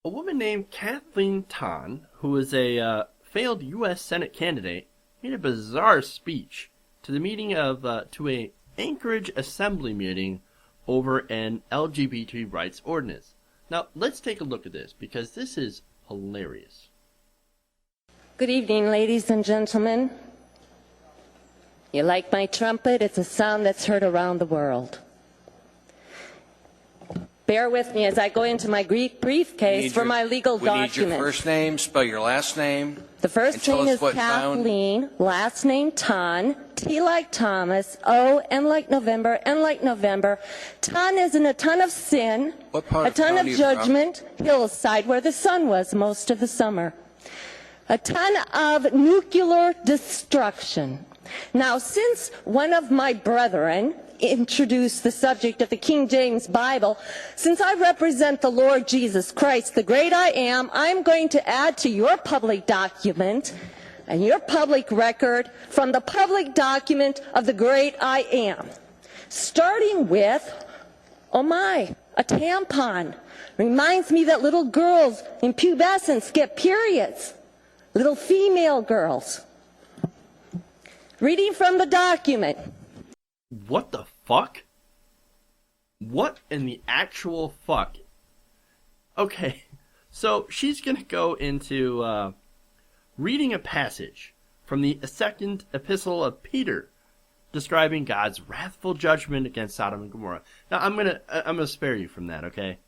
A woman named Kathleen Tonn, who is a failed U.S. Senate candidate, made a bizarre speech to the meeting of to a Anchorage Assembly meeting over an LGBT rights ordinance. Now, let's take a look at this because this is hilarious. Good evening, ladies and gentlemen. You like my trumpet? It's a sound that's heard around the world. Bear with me as I go into my briefcase for my legal documents. We need your first name, spell your last name. The first name is Kathleen, last name Tonn, T like Thomas, O, N like November, N like November. Tonn is in a ton of sin, a ton of judgment, Hillside, where the sun was most of the summer. A ton of nuclear destruction. Now, since one of my brethren introduced the subject of the King James Bible, since I represent the Lord Jesus Christ, the great I am, I'm going to add to your public document and your public record from the public document of the great I am. Starting with, oh my, a tampon. Reminds me that little girls in pubescence get periods. Little female girls. Reading from the document. What the fuck? What in the actual fuck? Okay, so she's gonna go into reading a passage from the second epistle of Peter, describing God's wrathful judgment against Sodom and Gomorrah. Now, I'm gonna spare you from that, okay?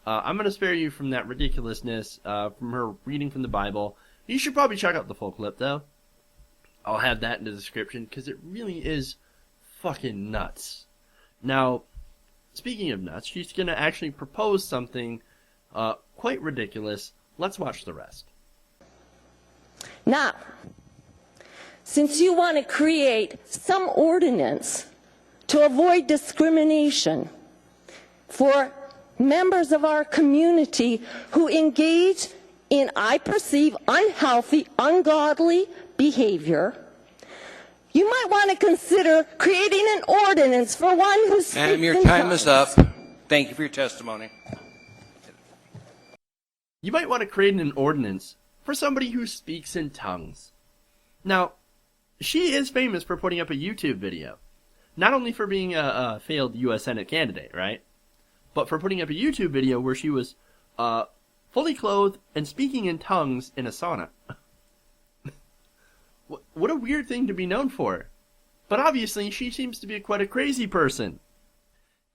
I'm gonna spare you from that ridiculousness from her reading from the Bible. You should probably check out the full clip, though. I'll have that in the description, because it really is fucking nuts. Now, speaking of nuts, she's going to actually propose something quite ridiculous. Let's watch the rest. Now, since you want to create some ordinance to avoid discrimination for members of our community who engage in, I perceive, unhealthy, ungodly behavior, you might want to consider creating an ordinance for one who speaks in tongues. Ma'am, your time is up. Thank you for your testimony. You might want to create an ordinance for somebody who speaks in tongues. Now, she is famous for putting up a YouTube video. Not only for being a failed U.S. Senate candidate, right? But for putting up a YouTube video where she was fully clothed and speaking in tongues in a sauna. What a weird thing to be known for. But obviously, she seems to be quite a crazy person.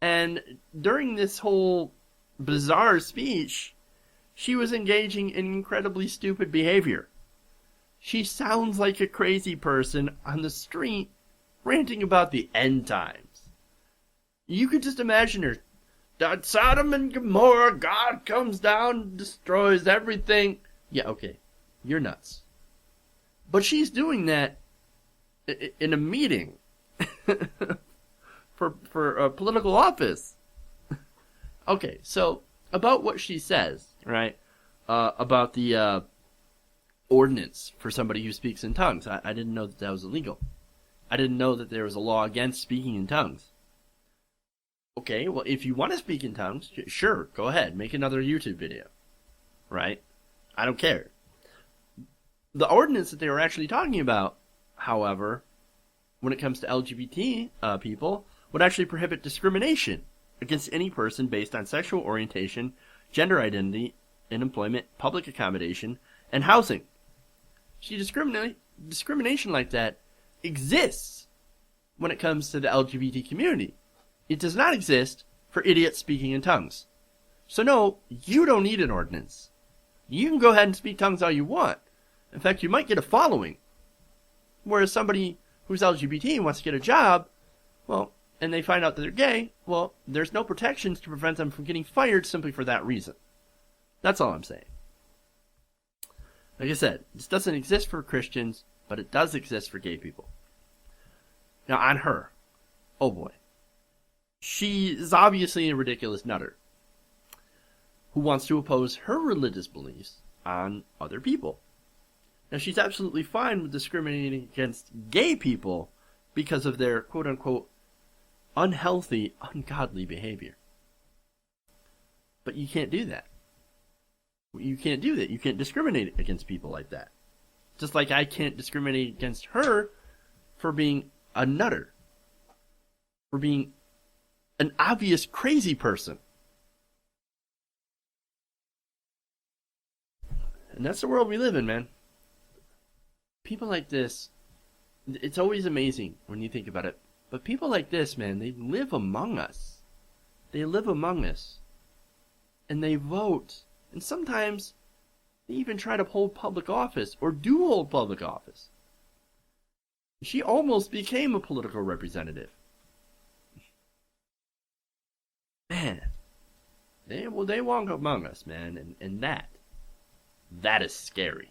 And during this whole bizarre speech, she was engaging in incredibly stupid behavior. She sounds like a crazy person on the street ranting about the end times. You could just imagine her. That Sodom and Gomorrah, God comes down, destroys everything. Yeah, okay. You're nuts. But she's doing that in a meeting for a political office. Okay, so about what she says, right? About the ordinance for somebody who speaks in tongues. I didn't know that was illegal. I didn't know that there was a law against speaking in tongues. Okay, well, if you want to speak in tongues, sure, go ahead. Make another YouTube video. Right? I don't care. The ordinance that they were actually talking about, however, when it comes to LGBT people, would actually prohibit discrimination against any person based on sexual orientation, gender identity, in employment, public accommodation, and housing. See, discrimination like that exists when it comes to the LGBT community. It does not exist for idiots speaking in tongues. So no, you don't need an ordinance. You can go ahead and speak tongues all you want. In fact, you might get a following. Whereas somebody who's LGBT and wants to get a job, well, and they find out that they're gay, well, there's no protections to prevent them from getting fired simply for that reason. That's all I'm saying. Like I said, this doesn't exist for Christians, but it does exist for gay people. Now, on her. Oh boy. She is obviously a ridiculous nutter who wants to oppose her religious beliefs on other people. Now, she's absolutely fine with discriminating against gay people because of their quote-unquote unhealthy, ungodly behavior. But you can't do that. you can't do that. You can't discriminate against people like that. Just like I can't discriminate against her for being a nutter. For being an obvious crazy person. And that's the world we live in, man. People like this, it's always amazing when you think about it. But people like this, man, they live among us. They live among us. And they vote. And sometimes they even try to hold public office or do hold public office. She almost became a political representative. Man, they walk among us, man, and that is scary.